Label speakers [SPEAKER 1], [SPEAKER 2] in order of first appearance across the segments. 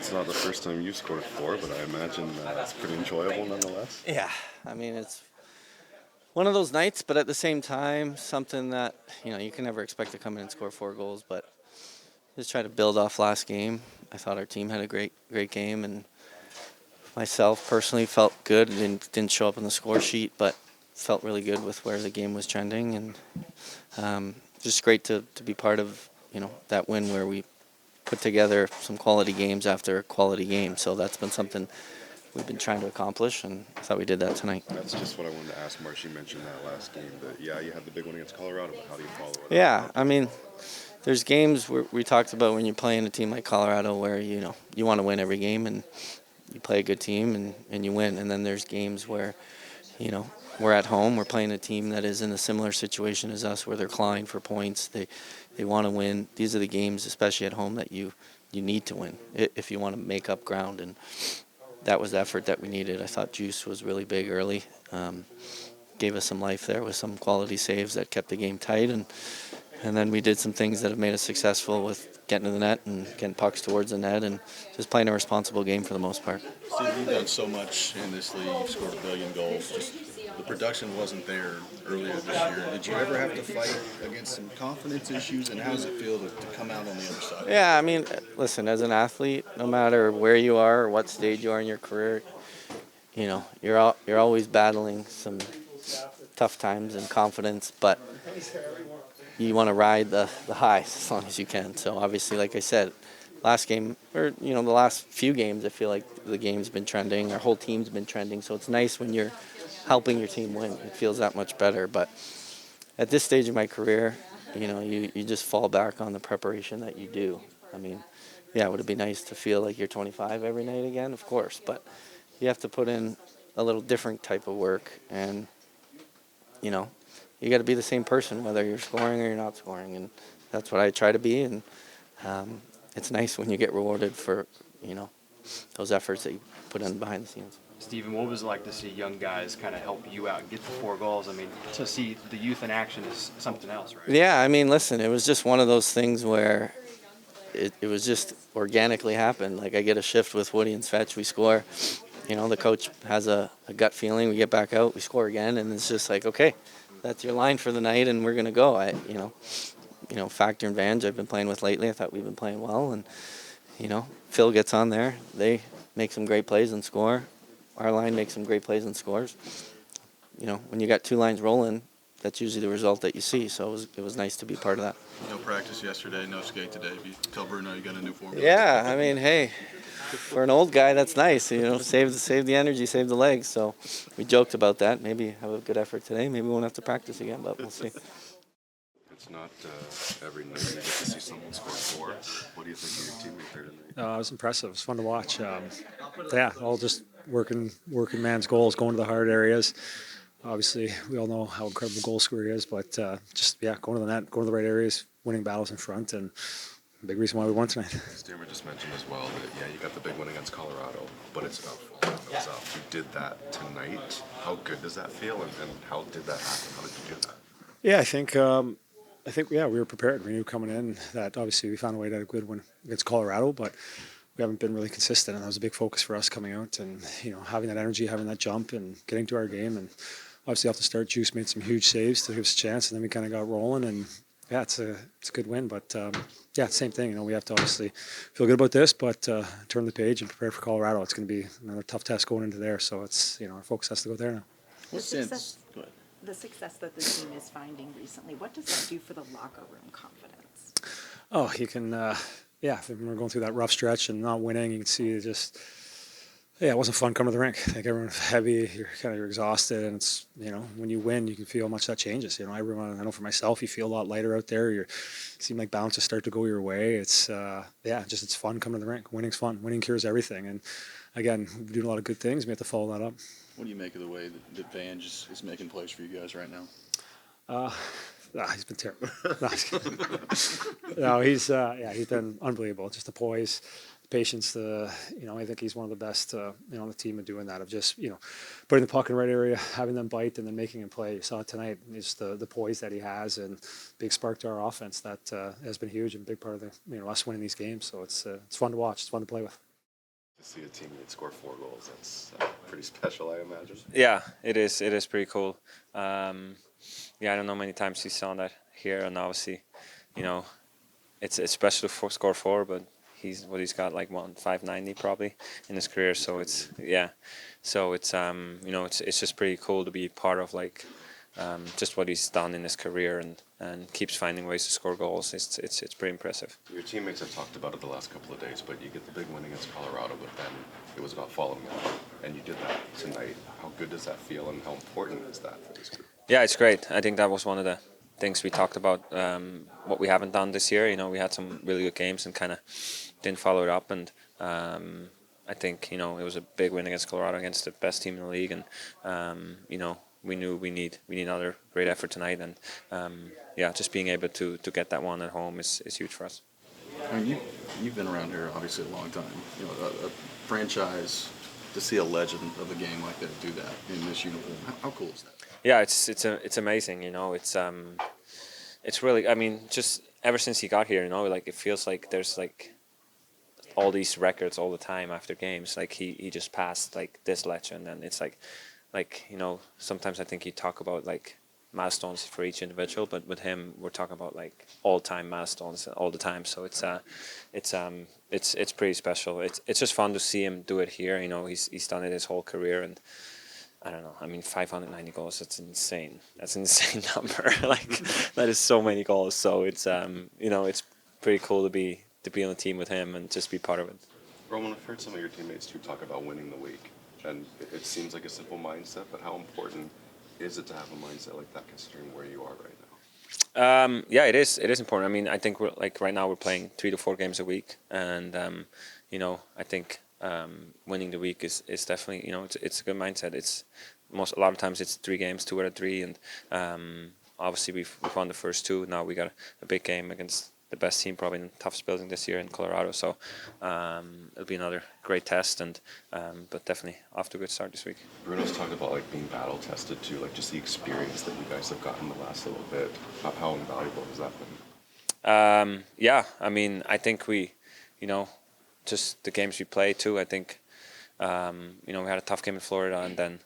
[SPEAKER 1] It's not the first time you've scored 4, but I imagine it's pretty enjoyable nonetheless.
[SPEAKER 2] Yeah, I mean, it's one of those nights, but at the same time, something that, you can never expect to come in and score 4 goals, but just try to build off last game. I thought our team had a great game, and myself personally felt good. It didn't show up on the score sheet, but felt really good with where the game was trending, and just great to be part of, that win where we put together some quality games after a quality game. So that's been something we've been trying to accomplish, and I thought we did that tonight.
[SPEAKER 1] That's just what I wanted to ask. Marsh, you mentioned that last game. But yeah, you had the big one against Colorado, but how do you follow it?
[SPEAKER 2] Yeah, I mean, there's games where we talked about when you're playing a team like Colorado where, you want to win every game and you play a good team and you win. And then there's games where, we're at home, we're playing a team that is in a similar situation as us where they're clawing for points. They want to win. These are the games, especially at home, that you need to win if you want to make up ground. And that was the effort that we needed. I thought Juice was really big early. Gave us some life there with some quality saves that kept the game tight. And then we did some things that have made us successful with getting to the net and getting pucks towards the net and just playing a responsible game for the most part.
[SPEAKER 3] Steve, you've done so much in this league. You've scored a billion goals. Just the production wasn't there earlier this year. Did you ever have to fight against some confidence issues, and how does it feel to come out on the other side?
[SPEAKER 2] Yeah, I mean, listen, as an athlete, no matter where you are or what stage you are in your career, you're always battling some tough times and confidence, but you want to ride the highs as long as you can. So obviously, like I said, last game, or the last few games, I feel like the game's been trending. Our whole team's been trending. So it's nice when you're helping your team win. It feels that much better. But at this stage of my career, you just fall back on the preparation that you do. I mean, yeah, would it be nice to feel like you're 25 every night again? Of course, but you have to put in a little different type of work, and you got to be the same person whether you're scoring or you're not scoring, and that's what I try to be. And it's nice when you get rewarded for those efforts that you put in behind the scenes.
[SPEAKER 4] Steven, what was it like to see young guys kind of help you out and get the 4 goals? I mean, to see the youth in action is something else, right?
[SPEAKER 2] Yeah, I mean, listen, it was just one of those things where it was just organically happened. Like, I get a shift with Woody and Svetch, we score. The coach has a gut feeling, we get back out, we score again, and it's just like, okay, that's your line for the night, and we're going to go. Factor and Vange I've been playing with lately. I thought we've been playing well, and, Phil gets on there. They make some great plays and score. Our line makes some great plays and scores. When you got 2 lines rolling, that's usually the result that you see. So it was nice to be part of that.
[SPEAKER 3] No practice yesterday, no skate today. Tell Bruno you got a new formula.
[SPEAKER 2] Yeah, I mean, hey, for an old guy, that's nice. Save the energy, save the legs. So we joked about that. Maybe have a good effort today. Maybe we won't have to practice again, but we'll see.
[SPEAKER 1] It's not every night you get to see someone score 4. What do you think of your teammate there tonight?
[SPEAKER 5] It was impressive. It was fun to watch. All just working man's goals, going to the hard areas. Obviously, we all know how incredible a goal scorer he is, but going to the net, going to the right areas, winning battles in front, and a big reason why we won tonight.
[SPEAKER 1] Stearman just mentioned as well that, you got the big one against Colorado, but it's about falling on themselves. You did that tonight. How good does that feel, and how did that happen? How did you do that?
[SPEAKER 5] Yeah, I think we were prepared. We knew coming in that obviously we found a way to have a good one against Colorado, but we haven't been really consistent, and that was a big focus for us coming out and having that energy, having that jump, and getting to our game. And obviously off the start, Juice made some huge saves to give us a chance, and then we kind of got rolling. And yeah, it's a good win, but same thing. We have to obviously feel good about this, but turn the page and prepare for Colorado. It's going to be another tough test going into there, so it's our focus has to go there now.
[SPEAKER 6] The success that the team is finding recently, what does that do for the locker room confidence?
[SPEAKER 5] Oh, you can, when we're going through that rough stretch and not winning, you can see it wasn't fun coming to the rink. Like, everyone's heavy, you're exhausted, and it's, when you win, you can feel how much that changes. I know for myself, you feel a lot lighter out there. You seem like bounces start to go your way. It's, it's fun coming to the rink. Winning's fun. Winning cures everything. And again, we're doing a lot of good things. We have to follow that up.
[SPEAKER 3] What do you make of the way that Vange is making plays for you guys right now?
[SPEAKER 5] He's been terrible. No, he's been unbelievable. Just the poise, the patience. I think he's one of the best, on the team in doing that. Of just, putting the puck in the right area, having them bite, and then making him play. You saw it tonight. It's the poise that he has, and big spark to our offense that has been huge and a big part of us winning these games. So it's fun to watch. It's fun to play with.
[SPEAKER 1] To see a teammate score 4 goals, that's pretty special, I imagine.
[SPEAKER 7] Yeah, it is. It is pretty cool. Yeah, I don't know many times he's done that here, and obviously, you know, it's special to score 4, but he's got like 590 probably in his career. So it's it's just pretty cool to be part of like just what he's done in his career and keeps finding ways to score goals. It's pretty impressive.
[SPEAKER 1] Your teammates have talked about it the last couple of days, but you get the big win against Colorado, but then it was about following up, and you did that tonight. How good does that feel, and how important is that for this group?
[SPEAKER 7] Yeah, it's great. I think that was one of the things we talked about, what we haven't done this year. You know, we had some really good games and kind of didn't follow it up. And I think, you know, it was a big win against Colorado, against the best team in the league. And, you know, we knew we need another great effort tonight. And, yeah, just being able to get that one at home is huge for us.
[SPEAKER 3] I mean, you've been around here obviously a long time. You know, a franchise, to see a legend of a game like that do that in this uniform. How cool is that?
[SPEAKER 7] Yeah, it's amazing. You know, it's really. I mean, just ever since he got here, you know, like it feels like there's like all these records all the time after games. Like he just passed like this legend, and it's like you know, sometimes I think you talk about like milestones for each individual, but with him we're talking about like all-time milestones all the time. So it's pretty special. It's just fun to see him do it here. You know, he's done it his whole career, and I don't know. I mean, 590 goals. That's insane. That's an insane number. Like that is so many goals. So it's you know, it's pretty cool to be on a team with him and just be part of it.
[SPEAKER 1] Roman, I've heard some of your teammates too talk about winning the week, and it seems like a simple mindset, but how important is it to have a mindset like that considering where you are right now?
[SPEAKER 7] Yeah, it is. It is important. I mean, I think we're like right now we're playing 3 to 4 games a week, and you know, I think winning the week is definitely, you know, it's a good mindset. It's a lot of times it's 3 games, 2 out of 3, and obviously we've won the first 2. Now we got a big game against the best team probably in the toughest building this year in Colorado. So it'll be another great test, and but definitely off to a good start this week.
[SPEAKER 1] Bruno's talked about like being battle tested too, like just the experience that you guys have gotten the last little bit. How invaluable has that been?
[SPEAKER 7] Yeah, I mean, I think we, you know, just the games we played too. I think, you know, we had a tough game in Florida, and then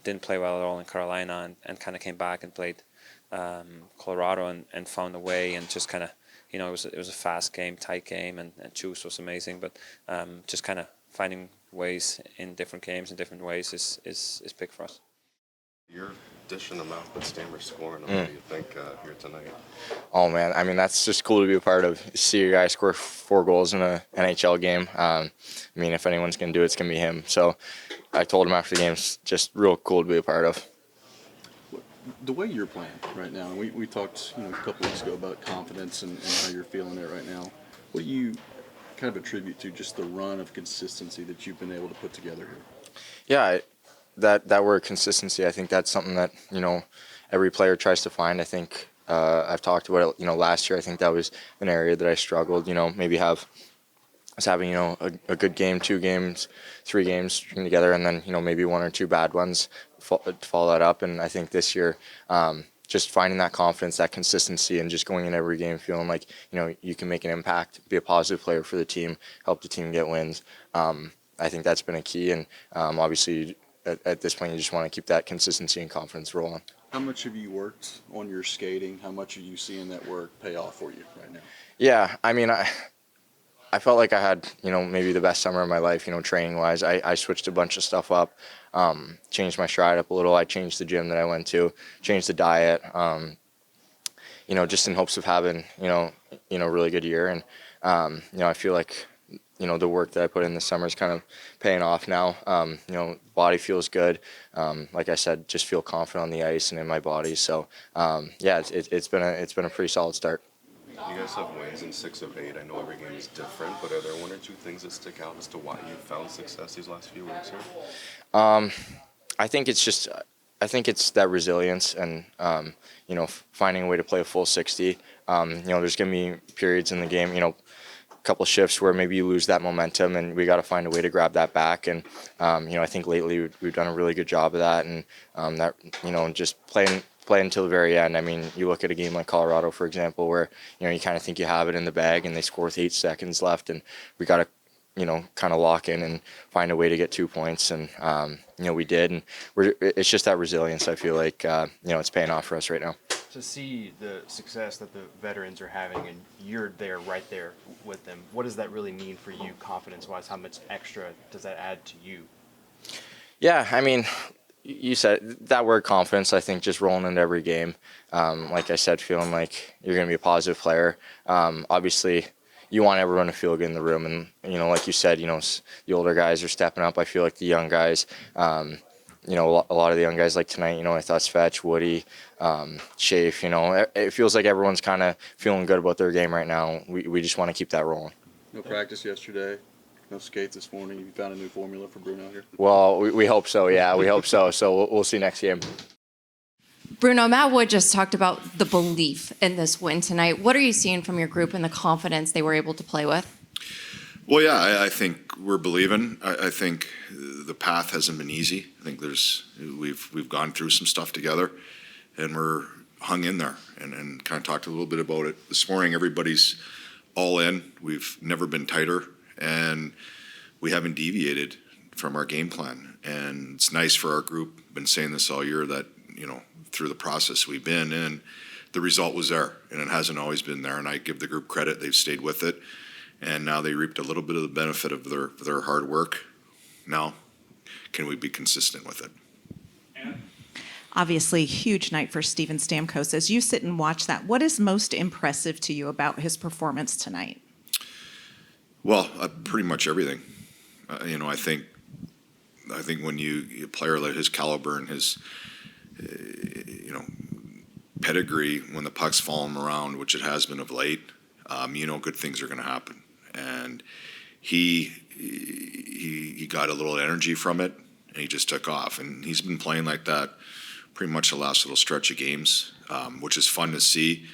[SPEAKER 7] didn't play well at all in Carolina, and kind of came back and played Colorado and found a way, and just kind of, you know, it was a fast game, tight game, and Juice was amazing, but just kind of finding ways in different games in different ways is big for us.
[SPEAKER 1] You're dishing them out, but Stammer's scoring them. What do you think here tonight?
[SPEAKER 8] Oh man, I mean that's just cool to be a part of. See your guy score 4 goals in an NHL game. I mean, if anyone's gonna do it, it's gonna be him. So I told him after the game, it's just real cool to be a part of.
[SPEAKER 3] The way you're playing right now, we talked, you know, a couple weeks ago about confidence and how you're feeling it right now. What do you kind of attribute to just the run of consistency that you've been able to put together here?
[SPEAKER 8] Yeah, that word consistency, I think that's something that, you know, every player tries to find. I think I've talked about it, you know, last year. I think that was an area that I struggled, you know, maybe having, you know, a good game, 2 games, 3 games string together, and then, you know, maybe 1 or 2 bad ones, follow that up. And I think this year, just finding that confidence, that consistency, and just going in every game feeling like, you know, you can make an impact, be a positive player for the team, help the team get wins. I think that's been a key, and obviously at this point you just want to keep that consistency and confidence rolling.
[SPEAKER 3] How much have you worked on your skating? How much are you seeing that work pay off for you right now?
[SPEAKER 8] Yeah, I mean, I felt like I had, you know, maybe the best summer of my life, you know, training-wise. I switched a bunch of stuff up, changed my stride up a little. I changed the gym that I went to, changed the diet, you know, just in hopes of having, you know, a really good year. And, you know, I feel like, you know, the work that I put in this summer is kind of paying off now. You know, body feels good. Like I said, just feel confident on the ice and in my body. So, yeah, it's been a pretty solid start.
[SPEAKER 1] You guys have wins in 6 of 8. I know every game is different, but are there 1 or 2 things that stick out as to why you found success these last few weeks here?
[SPEAKER 8] I think it's that resilience and, you know, finding a way to play a full 60. You know, there's going to be periods in the game, you know, a couple shifts where maybe you lose that momentum, and we got to find a way to grab that back. And, you know, I think lately we've done a really good job of that, and that, you know, just play until the very end. I mean, you look at a game like Colorado, for example, where, you know, you kind of think you have it in the bag, and they score with 8 seconds left, and we got to kind of lock in and find a way to get 2 points. And, we did. And it's just that resilience. I feel like, it's paying off for us right now.
[SPEAKER 4] To see the success that the veterans are having and you're there right there with them, what does that really mean for you confidence-wise? How much extra does that add to you?
[SPEAKER 8] Yeah, I mean, you said that word confidence, I think just rolling into every game. Like I said, feeling like you're going to be a positive player. Obviously, you want everyone to feel good in the room. And, like you said, the older guys are stepping up. I feel like the young guys, a lot of the young guys like tonight, I thought Svetch, Woody, Shafe, it feels like everyone's kind of feeling good about their game right now. We just want to keep that rolling.
[SPEAKER 3] No practice yesterday. No skates this morning. You found a new formula for Bruno here?
[SPEAKER 8] Well, we hope so. Yeah, we hope so. So we'll see next game.
[SPEAKER 9] Bruno, Matt Wood just talked about the belief in this win tonight. What are you seeing from your group and the confidence they were able to play with?
[SPEAKER 10] Well, yeah, I think we're believing. I think the path hasn't been easy. I think we've gone through some stuff together, and we're hung in there and kind of talked a little bit about it this morning. Everybody's all in. We've never been tighter, and we haven't deviated from our game plan. And it's nice for our group. Been saying this all year that through the process we've been in, the result was there, and it hasn't always been there. And I give the group credit; they've stayed with it. And now they reaped a little bit of the benefit of their hard work. Now, can we be consistent with it?
[SPEAKER 6] Obviously, huge night for Steven Stamkos. As you sit and watch that, what is most impressive to you about his performance tonight?
[SPEAKER 10] Well, pretty much everything. I think when a player like his caliber and his pedigree, when the puck's falling around, which it has been of late, good things are going to happen. And he got a little energy from it, and he just took off. And he's been playing like that pretty much the last little stretch of games, which is fun to see,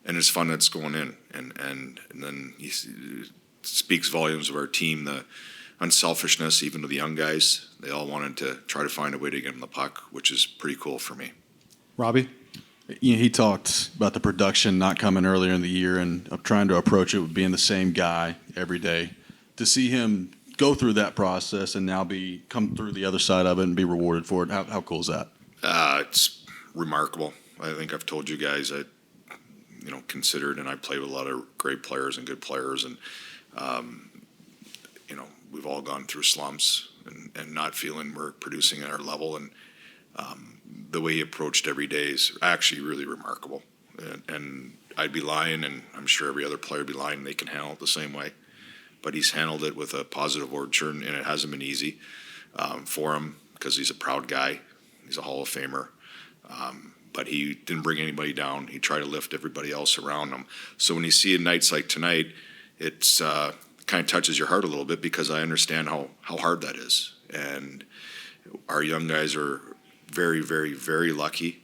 [SPEAKER 10] and it's fun that's going in. And then he speaks volumes of our team, the unselfishness, even to the young guys. They all wanted to try to find a way to get him the puck, which is pretty cool for me.
[SPEAKER 11] Robbie? He talked about the production not coming earlier in the year and trying to approach it with being the same guy every day. To see him go through that process and now come through the other side of it and be rewarded for it, how cool is that?
[SPEAKER 10] It's remarkable. I think I've told you guys I considered, and I played with a lot of great players and good players, and we've all gone through slumps and not feeling we're producing at our level, and the way he approached every day is actually really remarkable. And I'd be lying, and I'm sure every other player would be lying, they can handle it the same way. But he's handled it with a positive orchard, and it hasn't been easy for him because he's a proud guy. He's a Hall of Famer. But he didn't bring anybody down. He tried to lift everybody else around him. So when you see nights like tonight, it's kind of touches your heart a little bit because I understand how hard that is. And our young guys are very, very, very lucky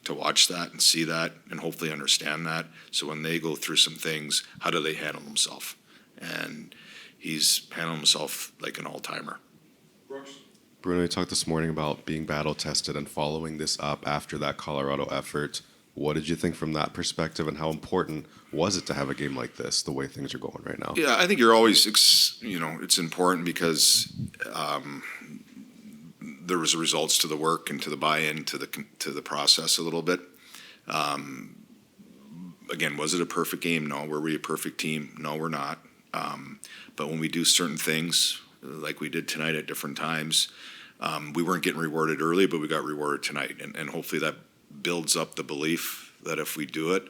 [SPEAKER 10] to watch that and see that and hopefully understand that. So when they go through some things, how do they handle themselves? And he's handled himself like an all-timer.
[SPEAKER 1] Bruno, you talked this morning about being battle-tested and following this up after that Colorado effort. What did you think from that perspective, and how important was it to have a game like this, the way things are going right now?
[SPEAKER 10] Yeah, I think you're always, it's important because there was results to the work and to the buy-in to the process a little bit. Again, was it a perfect game? No. Were we a perfect team? No, we're not. But when we do certain things, like we did tonight at different times, we weren't getting rewarded early, but we got rewarded tonight. And hopefully that builds up the belief that if we do it,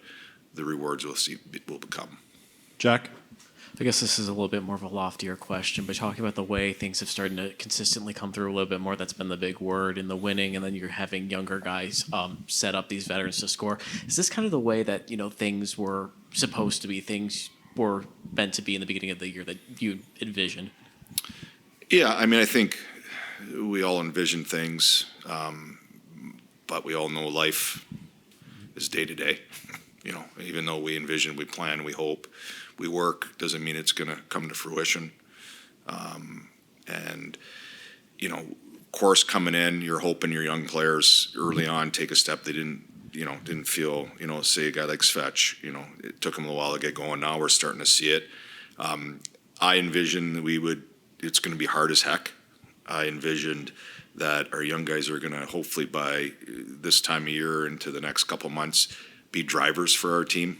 [SPEAKER 10] the rewards will become.
[SPEAKER 11] Jack?
[SPEAKER 12] I guess this is a little bit more of a loftier question, but talking about the way things have started to consistently come through a little bit more, that's been the big word in the winning, and then you're having younger guys set up these veterans to score. Is this kind of the way that, things were supposed to be, things were meant to be in the beginning of the year that you envisioned?
[SPEAKER 10] Yeah, I think we all envision things, but we all know life is day to day. Even though we envision, we plan, we hope, we work, doesn't mean it's going to come to fruition. Course coming in, you're hoping your young players early on take a step they didn't feel, say a guy like Svetch, it took him a while to get going. Now we're starting to see it. I envision that we would it's going to be hard as heck. I envisioned that our young guys are going to hopefully by this time of year into the next couple months be drivers for our team,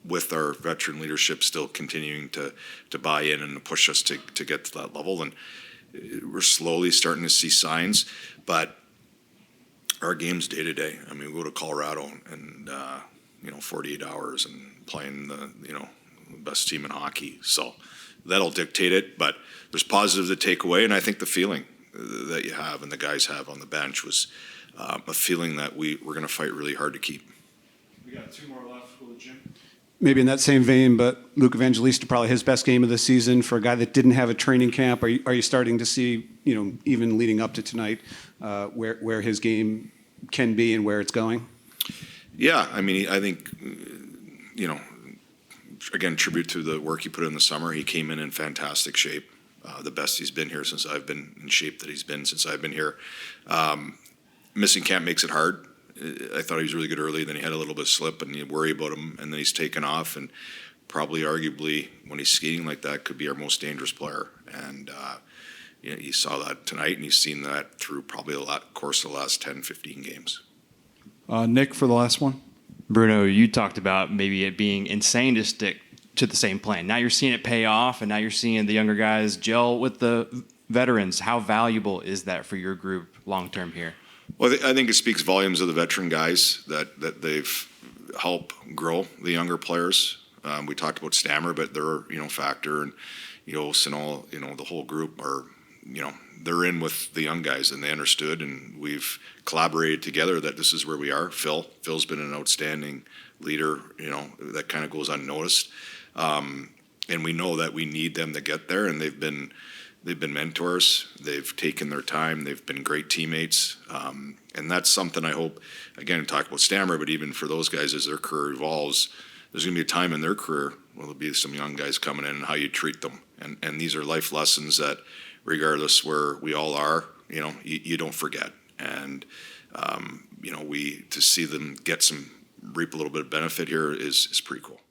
[SPEAKER 10] with our veteran leadership still continuing to buy in and to push us to get to that level. And we're slowly starting to see signs, but our game's day to day. I mean, we go to Colorado and 48 hours and playing the best team in hockey. So that'll dictate it, but there's positives to take away. And I think the feeling that you have and the guys have on the bench was a feeling that we're going to fight really hard to keep.
[SPEAKER 4] We got 2 more left. Go to Jim.
[SPEAKER 13] Maybe in that same vein, but Luke Evangelista, probably his best game of the season for a guy that didn't have a training camp. Are you starting to see, even leading up to tonight, where his game can be and where it's going?
[SPEAKER 10] Yeah, I mean, I think, again, tribute to the work he put in the summer. He came in fantastic shape, the best he's been here since I've been in shape that he's been since I've been here. Missing camp makes it hard. I thought he was really good early, then he had a little bit of slip, and you worry about him, and then he's taken off, and probably arguably when he's skating like that could be our most dangerous player. And you saw that tonight, and you've seen that through probably course of the last 10, 15 games.
[SPEAKER 13] Nick for the last one.
[SPEAKER 14] Bruno, you talked about maybe it being insane to stick to the same plan. Now you're seeing it pay off, and now you're seeing the younger guys gel with the veterans. How valuable is that for your group long term here?
[SPEAKER 10] Well, I think it speaks volumes of the veteran guys that they've helped grow the younger players. We talked about Stammer, but their factor and Josi and all the whole group are they're in with the young guys, and they understood, and we've collaborated together that this is where we are. Phil's been an outstanding leader, that kind of goes unnoticed, and we know that we need them to get there, and they've been mentors. They've taken their time. They've been great teammates. And that's something I hope, again, talk about Stammer, but even for those guys as their career evolves, there's going to be a time in their career where there'll be some young guys coming in and how you treat them. And these are life lessons that regardless where we all are, you don't forget. And, to see them reap a little bit of benefit here is pretty cool.